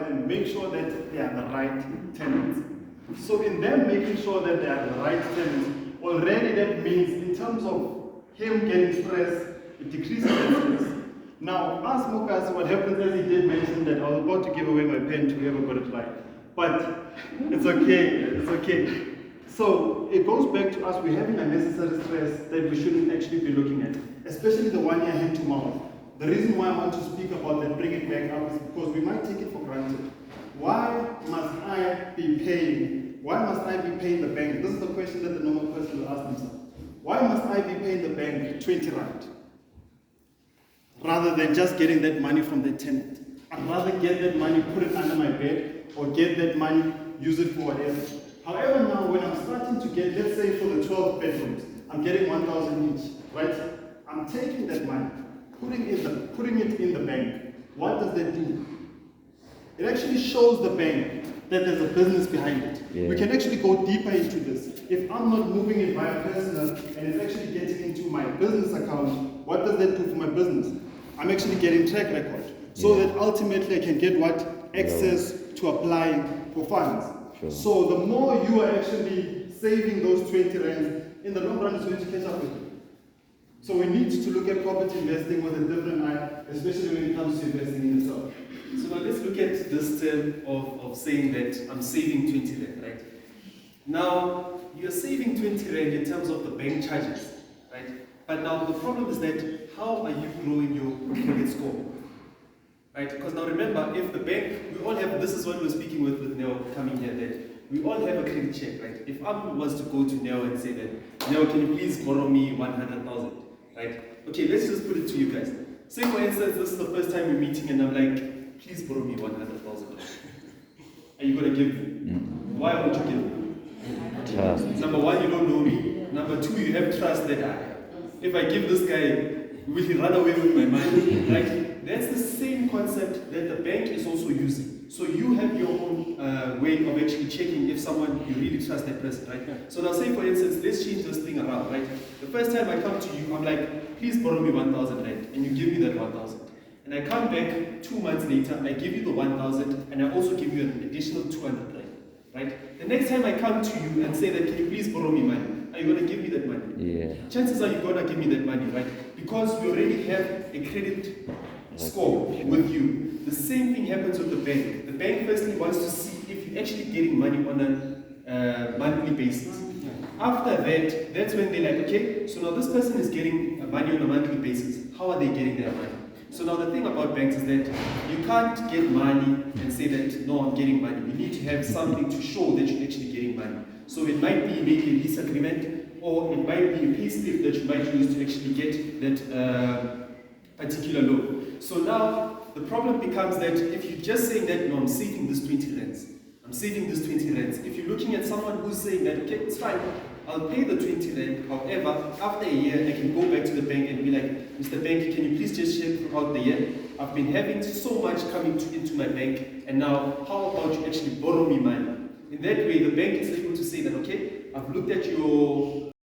and make sure that they are the right tenants. So in them making sure that they are the right tenants, already that means in terms of him getting stressed, it decreases that stress. Now, as Mukas, what happens is he did mention that I was about to give away my pen to whoever got it right. But it's okay, it's okay. So it goes back to us, we're having unnecessary stress that we shouldn't actually be looking at, especially the 1 year hand to mouth. The reason why I want to speak about that, bring it back up, is because we might take it for granted. Why must I be paying? Why must I be paying the bank? This is the question that the normal person will ask themselves. Why must I be paying the bank 20 rand? Rather than just getting that money from the tenant. I'd rather get that money, put it under my bed, or get that money, use it for whatever. However, now when I'm starting to get, let's say for the 12 bedrooms, I'm getting 1,000 each, right? I'm taking that money, putting it in the bank. What does that do? It actually shows the bank that there's a business behind it. Yeah. We can actually go deeper into this. If I'm not moving it via personal and it's actually getting into my business account, what does that do for my business? I'm actually getting track record. So that ultimately I can get what? Access to apply for funds. Sure. So the more you are actually saving those 20 rands, in the long run it's going to catch up with you. So we need to look at property investing with a different eye, especially when it comes to investing in yourself. So now let's look at this term of saying that I'm saving 20 rand, right? Now, you're saving 20 rand in terms of the bank charges, right? But now the problem is that how are you growing your credit score? Right? Because now remember, if the bank, we all have, this is what we're speaking with Neo coming here, that we all have a credit check, right? If I was to go to Neo and say that, Neo, can you please borrow me 100,000, right? Okay, let's just put it to you guys. Say for instance, this is the first time we're meeting and I'm like, please borrow me 100,000. Are you going to give me? Why would you give me? Trust. Number one, you don't know me. Number two, you have trust that if I give this guy, will he run away with my money? Right? That's the same concept that the bank is also using. So you have your own way of actually checking if someone, you really trust that person, right? So now say for instance, let's change this thing around, right? The first time I come to you, I'm like, please borrow me 1,000 rand, and you give me that 1,000. And I come back 2 months later, I give you the 1,000, and I also give you an additional 200 rand, right? The next time I come to you and say that, can you please borrow me money? Are you going to give me that money? Yeah. Chances are you're going to give me that money, right? Because we already have a credit score with you. The same thing happens with the bank. The bank firstly wants to see if you're actually getting money on a monthly basis. After that, that's when they're like, okay, so now this person is getting money on a monthly basis. How are they getting their money? So now the thing about banks is that you can't get money and say that, no, I'm getting money. You need to have something to show that you're actually getting money. So it might be maybe a lease agreement, or it might be a pay slip that you might use to actually get that particular loan. So now the problem becomes that if you're just saying that, no, I'm saving this 20 rands, I'm saving this 20 rands. If you're looking at someone who's saying that, okay, it's fine, I'll pay the 20 rand, however, after a year, I can go back to the bank and be like, Mr. Bank, can you please just check throughout the year? I've been having so much coming into my bank, and now how about you actually borrow me money? In that way, the bank is able to say that, okay, I've looked at your